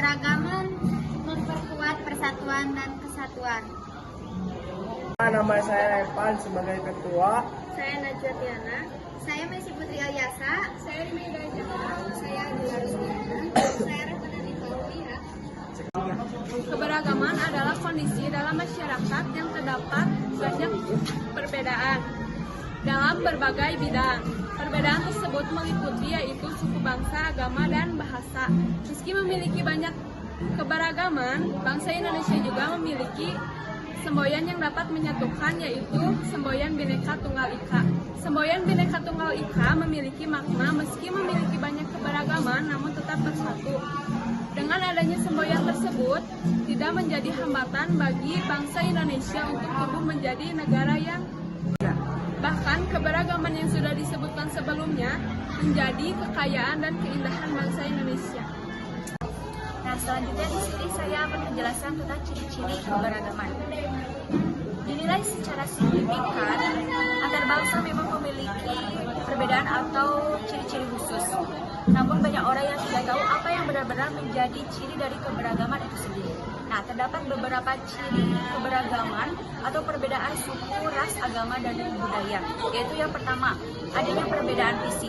Keberagaman memperkuat persatuan dan kesatuan. Nama saya Evan sebagai ketua. Saya Najwa Tiana. Saya Messi Putri Alyasa. Saya Rina Jaka. Saya Adila Rusdiana. Saya Rahmana Nikawiya. Keberagaman adalah kondisi dalam masyarakat yang terdapat banyak perbedaan dalam berbagai bidang. Perbedaan tersebut meliputi yaitu suku, bangsa, agama, dan bahasa. Meski memiliki banyak keberagaman, bangsa Indonesia juga memiliki semboyan yang dapat menyatukan, yaitu semboyan Bhinneka Tunggal Ika. Semboyan Bhinneka Tunggal Ika memiliki makna meski memiliki banyak keberagaman namun tetap bersatu. Dengan adanya semboyan tersebut, tidak menjadi hambatan bagi bangsa Indonesia untuk tumbuh menjadi negara yang bahkan keberagaman yang sudah disebutkan sebelumnya menjadi kekayaan dan keindahan bangsa Indonesia. Nah, selanjutnya di sini saya akan menjelaskan tentang ciri-ciri keberagaman. Dinilai secara signifikan, antar bangsa memang memiliki perbedaan atau ciri-ciri khusus. Namun banyak orang yang tidak tahu apa yang benar-benar menjadi ciri dari keberagaman itu sendiri. Nah, terdapat beberapa ciri keberagaman atau perbedaan suku, ras, agama, dan budaya. Yaitu yang pertama, adanya perbedaan fisik.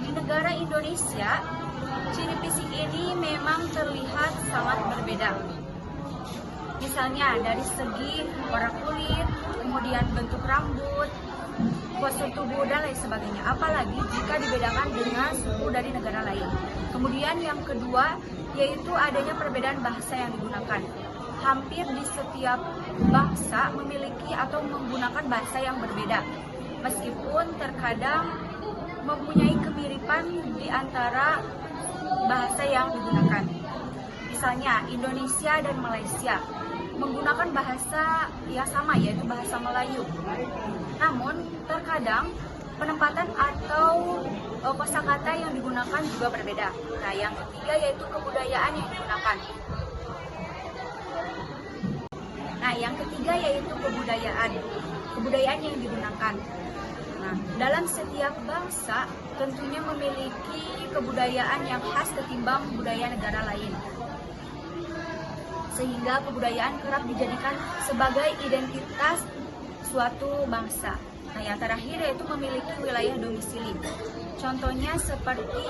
Di negara Indonesia, ciri fisik ini memang terlihat sangat berbeda. Misalnya dari segi warna kulit, kemudian bentuk rambut, postur tubuh, dan lain sebagainya. Apalagi jika dibedakan dengan suku dari negara lain. Kemudian yang kedua, yaitu adanya perbedaan bahasa yang digunakan. Hampir di setiap bangsa memiliki atau menggunakan bahasa yang berbeda. Meskipun terkadang mempunyai kemiripan di antara bahasa yang digunakan. Misalnya Indonesia dan Malaysia menggunakan bahasa yang sama, yaitu bahasa Melayu. Namun terkadang penempatan atau kosakata yang digunakan juga berbeda. Nah, yang ketiga yaitu kebudayaan yang digunakan. Kebudayaan yang digunakan. Nah, dalam setiap bangsa tentunya memiliki kebudayaan yang khas ketimbang budaya negara lain. Sehingga kebudayaan kerap dijadikan sebagai identitas suatu bangsa. Nah, yang terakhir yaitu memiliki wilayah domisili. Contohnya seperti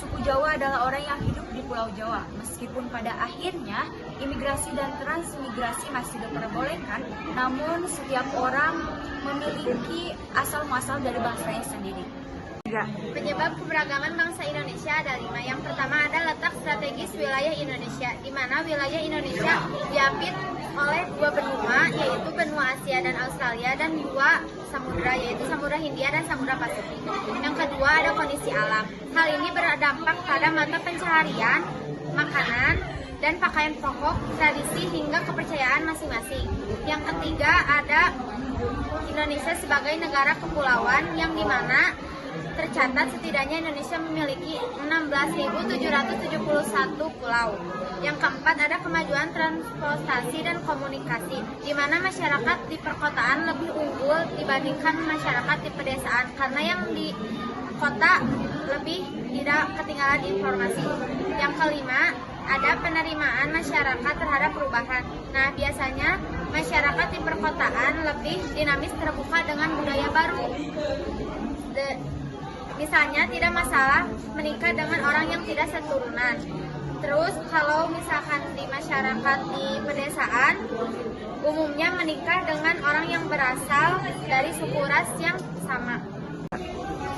suku Jawa adalah orang yang hidup di Pulau Jawa. Meskipun pada akhirnya imigrasi dan transmigrasi masih diperbolehkan, namun setiap orang memiliki asal-muasal dari bangsanya sendiri. Penyebab keberagaman bangsa Indonesia ada 5. Yang pertama ada letak strategis wilayah Indonesia, di mana wilayah Indonesia diapit oleh 2 benua, yaitu benua Asia dan Australia, dan 2 samudra, yaitu Samudra Hindia dan Samudra Pasifik. Yang kedua ada kondisi alam. Hal ini berdampak pada mata pencaharian, makanan, dan pakaian pokok, tradisi hingga kepercayaan masing-masing. Yang ketiga ada Indonesia sebagai negara kepulauan, yang dimana tercatat setidaknya Indonesia memiliki 16.771 pulau. Yang keempat ada kemajuan transportasi dan komunikasi, di mana masyarakat di perkotaan lebih unggul dibandingkan masyarakat di pedesaan, karena yang di kota lebih tidak ketinggalan informasi. Yang kelima ada penerimaan masyarakat terhadap perubahan. Nah, biasanya masyarakat di perkotaan lebih dinamis, terbuka dengan budaya baru. Misalnya tidak masalah menikah dengan orang yang tidak seturunan. Terus kalau misalkan di masyarakat di pedesaan, umumnya menikah dengan orang yang berasal dari suku ras yang sama.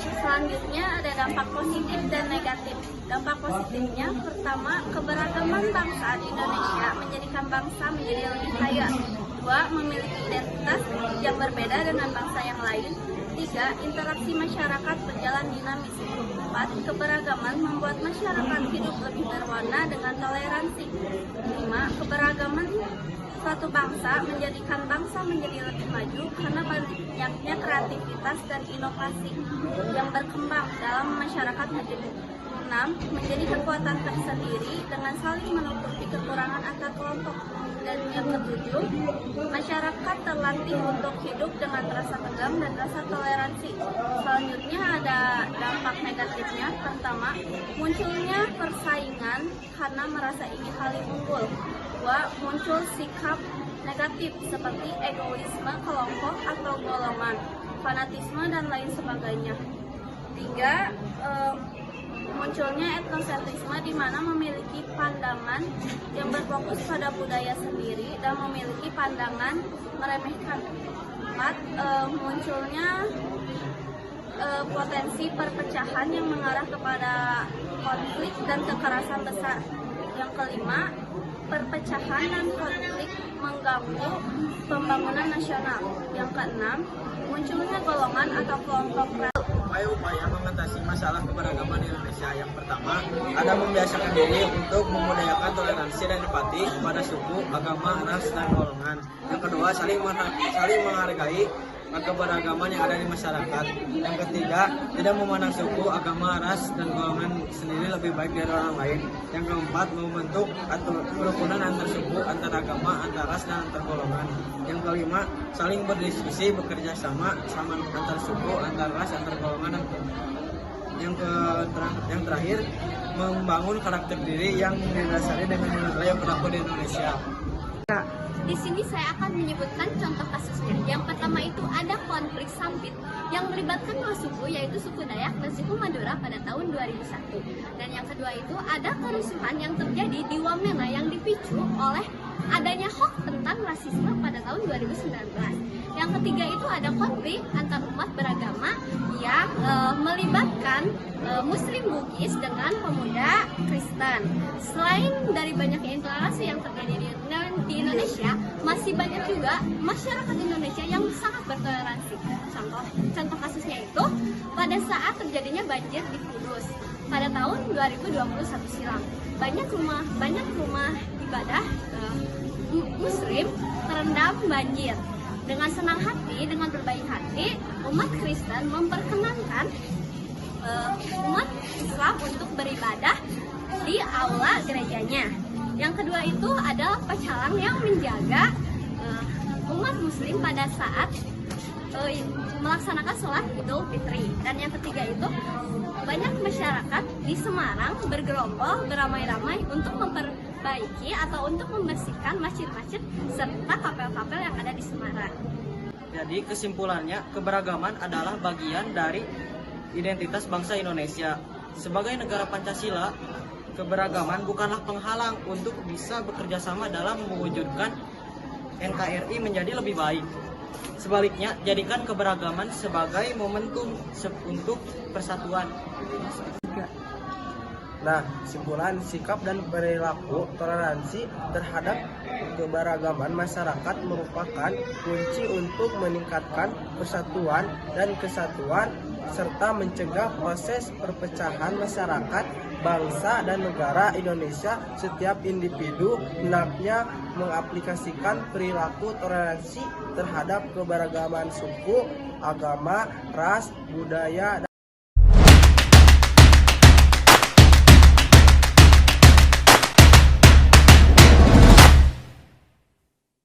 Selanjutnya ada dampak positif dan negatif. Dampak positifnya pertama, keberagaman bangsa di Indonesia menjadikan bangsa menjadi lebih kaya. 2. Memiliki identitas yang berbeda dengan bangsa yang lain. 3. Interaksi masyarakat berjalan dinamis. 4. Keberagaman membuat masyarakat hidup lebih berwarna dengan toleransi. 5. Keberagaman suatu bangsa menjadikan bangsa menjadi lebih maju karena banyaknya kreativitas dan inovasi yang berkembang dalam masyarakat tersebut. keenam, menjadi kekuatan tersendiri dengan saling menutupi kekurangan antar kelompok. Dan yang ketujuh, masyarakat terlatih untuk hidup dengan rasa tegang dan rasa toleransi. Selanjutnya ada dampak negatifnya. Pertama, munculnya persaingan karena merasa ingin paling unggul. Dua, muncul sikap negatif seperti egoisme kelompok atau golongan, fanatisme, dan lain sebagainya. Tiga, munculnya etnosentrisme di mana memiliki pandangan yang berfokus pada budaya sendiri dan memiliki pandangan meremehkan. Empat, munculnya potensi perpecahan yang mengarah kepada konflik dan kekerasan besar. Yang kelima, perpecahan dan konflik mengganggu pembangunan nasional. Yang keenam, munculnya golongan atau kelompok Upaya mengatasi masalah keberagaman di Indonesia. Yang pertama, ada membiasakan diri untuk memudayakan toleransi dan empati kepada suku, agama, ras, dan golongan. Yang kedua, saling menghargai keberagaman yang ada di masyarakat. Yang ketiga, tidak memandang suku, agama, ras, dan golongan sendiri lebih baik dari orang lain. Yang keempat, membentuk kerukunan antar suku, antar agama, antar ras, dan antar golongan. Yang kelima, saling berdiskusi, bekerja sama antar suku, antar ras, antar golongan. Yang terakhir, membangun karakter diri yang didasari dengan nilai yang berlaku di Indonesia. Di sini saya akan menyebutkan contoh kasusnya. Yang pertama itu ada konflik sampit yang melibatkan dua suku, yaitu suku Dayak dan suku Madura pada tahun 2001. Dan yang kedua itu ada kerusuhan yang terjadi di Wamena yang dipicu oleh adanya hoax tentang rasisme pada tahun 2019. Yang ketiga itu ada konflik antar umat beragama yang melibatkan Muslim Bugis dengan pemuda Kristen. Selain dari banyaknya intoleransi yang terjadi di Indonesia, masih banyak juga masyarakat Indonesia yang sangat bertoleransi. Contoh kasusnya itu pada saat terjadinya banjir di Kudus pada tahun 2021 silam. Banyak rumah ibadah Muslim terendam banjir. Dengan senang hati, dengan berbaik hati, umat Kristen memperkenankan umat Islam untuk beribadah di aula gerejanya. Yang kedua itu adalah pecalang yang menjaga umat Muslim pada saat melaksanakan sholat Idul Fitri. Dan yang ketiga itu banyak masyarakat di Semarang bergerombol beramai-ramai untuk memperbaiki atau untuk membersihkan masjid-masjid serta kapel-kapel yang ada di Semarang. Jadi kesimpulannya, keberagaman adalah bagian dari identitas bangsa Indonesia. Sebagai negara Pancasila, keberagaman bukanlah penghalang untuk bisa bekerja sama dalam mewujudkan NKRI menjadi lebih baik. Sebaliknya, jadikan keberagaman sebagai momentum untuk persatuan. Nah, kesimpulan sikap dan perilaku toleransi terhadap keberagaman masyarakat merupakan kunci untuk meningkatkan persatuan dan kesatuan serta mencegah proses perpecahan masyarakat, bangsa, dan negara Indonesia. Setiap individu hendaknya mengaplikasikan perilaku toleransi terhadap keberagaman suku, agama, ras, budaya,